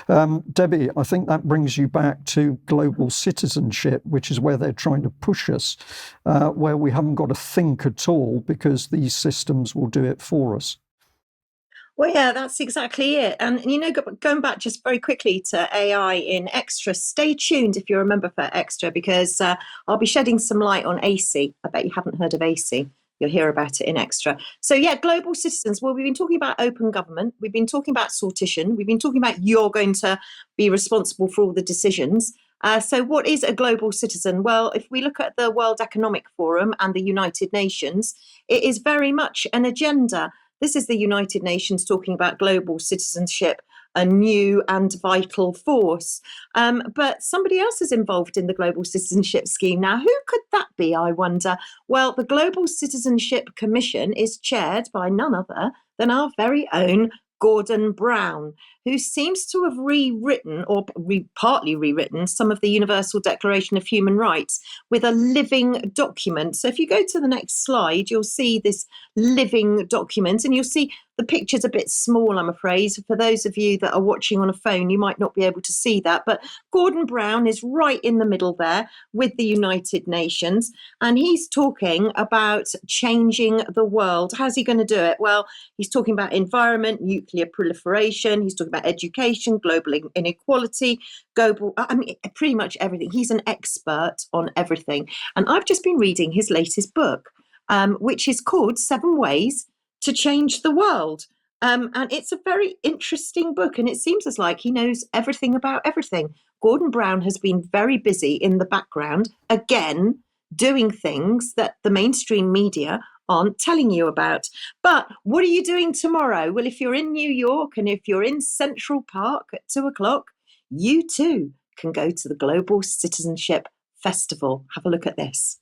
Debbie, I think that brings you back to global citizenship, which is where they're trying to push us, where we haven't got to think at all because these systems will do it for us. Well, yeah, that's exactly it. And, going back just very quickly to AI in Extra, stay tuned if you're a member for Extra, because I'll be shedding some light on AC. I bet you haven't heard of AC. You'll hear about it in Extra. So, yeah, global citizens. Well, we've been talking about open government. We've been talking about sortition. We've been talking about you're going to be responsible for all the decisions. So what is a global citizen? Well, if we look at the World Economic Forum and the United Nations, it is very much an agenda. This is the United Nations talking about global citizenship, a new and vital force. But somebody else is involved in the global citizenship scheme. Now, who could that be, I wonder? Well, the Global Citizenship Commission is chaired by none other than our very own Gordon Brown, who seems to have rewritten or partly rewritten some of the Universal Declaration of Human Rights with a living document. So if you go to the next slide, you'll see this living document, and you'll see the picture's a bit small, I'm afraid. For those of you that are watching on a phone, you might not be able to see that. But Gordon Brown is right in the middle there with the United Nations, and he's talking about changing the world. How's he going to do it? Well, he's talking about environment, nuclear proliferation. He's talking about education, global inequality, pretty much everything. He's an expert on everything. And I've just been reading his latest book, which is called 7 Ways to Change the World. And it's a very interesting book, and it seems as like he knows everything about everything. Gordon Brown has been very busy in the background, again, doing things that the mainstream media aren't telling you about. But what are you doing tomorrow? Well, if you're in New York and if you're in Central Park at 2:00, you too can go to the Global Citizenship Festival. Have a look at this.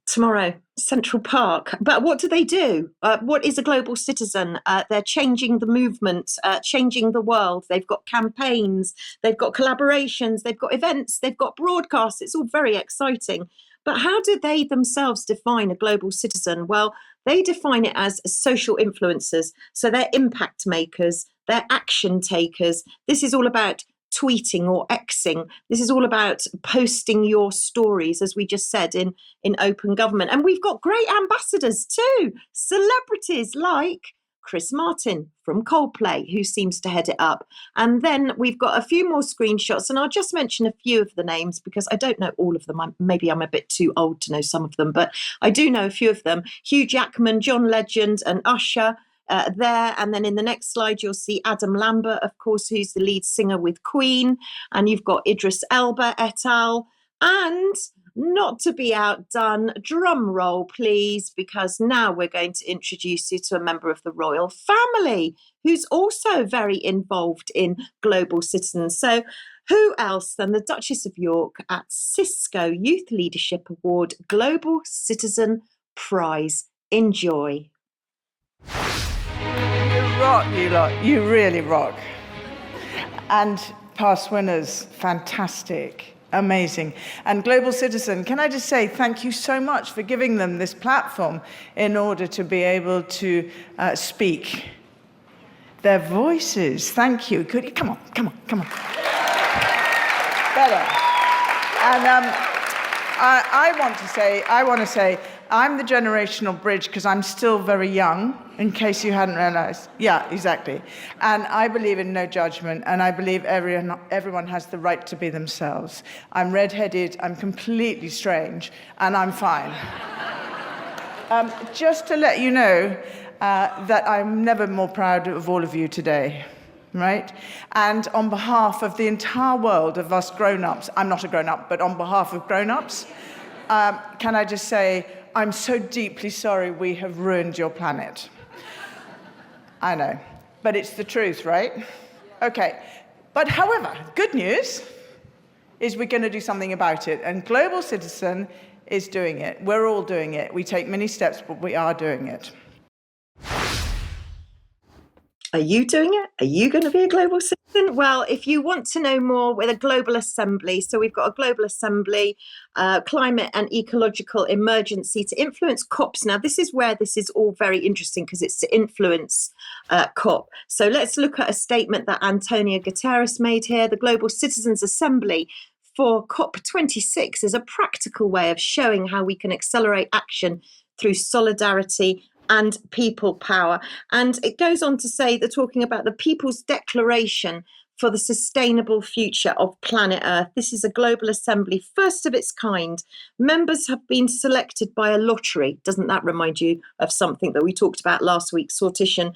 Tomorrow, Central Park. But what do they do? What is a global citizen? They're changing the movement, changing the world. They've got campaigns, they've got collaborations, they've got events, they've got broadcasts. It's all very exciting. But how do they themselves define a global citizen? Well, they define it as social influencers. So they're impact makers, they're action takers. This is all about tweeting or Xing. This is all about posting your stories, as we just said, in open government. And we've got great ambassadors too, celebrities like Chris Martin from Coldplay, who seems to head it up. And then we've got a few more screenshots, and I'll just mention a few of the names because I don't know all of them. Maybe I'm a bit too old to know some of them, but I do know a few of them. Hugh Jackman, John Legend, and Usher. There, and then in the next slide you'll see Adam Lambert, of course, who's the lead singer with Queen, and you've got Idris Elba et al. And not to be outdone, drum roll please, because now we're going to introduce you to a member of the royal family who's also very involved in global citizens. So who else than the Duchess of York at Cisco Youth Leadership Award Global Citizen Prize. Enjoy. You rock, you lot. You really rock. And past winners, fantastic, amazing. And Global Citizen, can I just say thank you so much for giving them this platform in order to be able to speak their voices. Thank you. Could you come on. Better. And I want to say, I'm the generational bridge because I'm still very young, in case you hadn't realized. Yeah, exactly. And I believe in no judgment, and I believe everyone has the right to be themselves. I'm redheaded, I'm completely strange, and I'm fine. Just to let you know that I'm never more proud of all of you today. Right? And on behalf of the entire world of us grown-ups, I'm not a grown-up, but on behalf of grown-ups, can I just say, I'm so deeply sorry we have ruined your planet. I know, but it's the truth, right? Okay. But however, good news is we're going to do something about it. And Global Citizen is doing it. We're all doing it. We take many steps, but we are doing it. Are you doing it? Are you going to be a global citizen? Well, if you want to know more, with a global assembly, so we've got a global assembly, climate and ecological emergency to influence COPs. Now, this is where this is all very interesting because it's to influence COP. So let's look at a statement that Antonio Guterres made here. The Global Citizens Assembly for COP26 is a practical way of showing how we can accelerate action through solidarity and people power. And it goes on to say, they're talking about the People's Declaration for the Sustainable Future of Planet Earth. This is a global assembly, first of its kind. Members have been selected by a lottery. Doesn't that remind you of something that we talked about last week, sortition?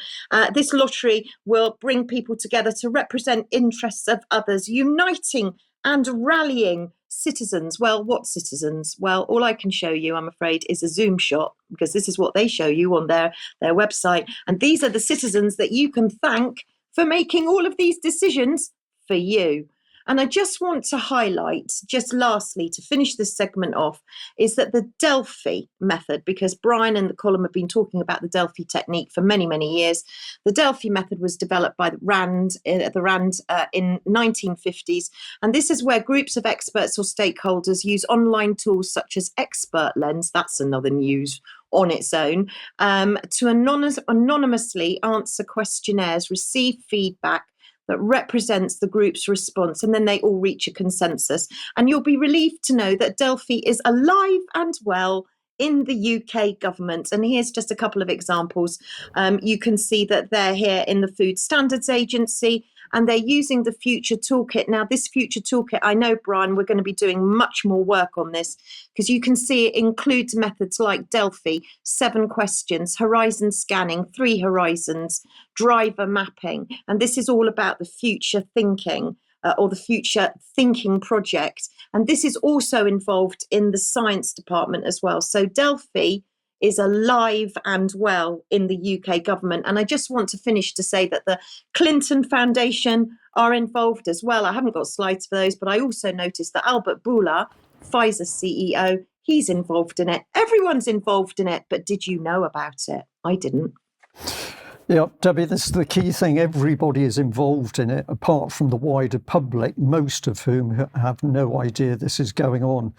This lottery will bring people together to represent interests of others, uniting and rallying citizens. Well, what citizens? Well, all I can show you, I'm afraid, is a Zoom shot, because this is what they show you on their website. And these are the citizens that you can thank for making all of these decisions for you. And I just want to highlight, just lastly, to finish this segment off, is that the Delphi method, because Brian and the column have been talking about the Delphi technique for many, many years. The Delphi method was developed by the Rand in 1950s. And this is where groups of experts or stakeholders use online tools such as Expert Lens, that's another news on its own, to anonymously answer questionnaires, receive feedback that represents the group's response, and then they all reach a consensus. And you'll be relieved to know that Delphi is alive and well in the UK government. And here's just a couple of examples. You can see that they're here in the Food Standards Agency, and they're using the Future Toolkit. Now, this Future Toolkit, I know, Brian, we're going to be doing much more work on this, because you can see it includes methods like Delphi, 7 questions, horizon scanning, 3 horizons, driver mapping. And this is all about the future thinking, or the future thinking project. And this is also involved in the science department as well. So Delphi is alive and well in the UK government. And I just want to finish to say that the Clinton Foundation are involved as well. I haven't got slides for those, but I also noticed that Albert Bourla, Pfizer CEO, he's involved in it. Everyone's involved in it, but did you know about it? I didn't. Yeah, Debbie, this is the key thing. Everybody is involved in it, apart from the wider public, most of whom have no idea this is going on.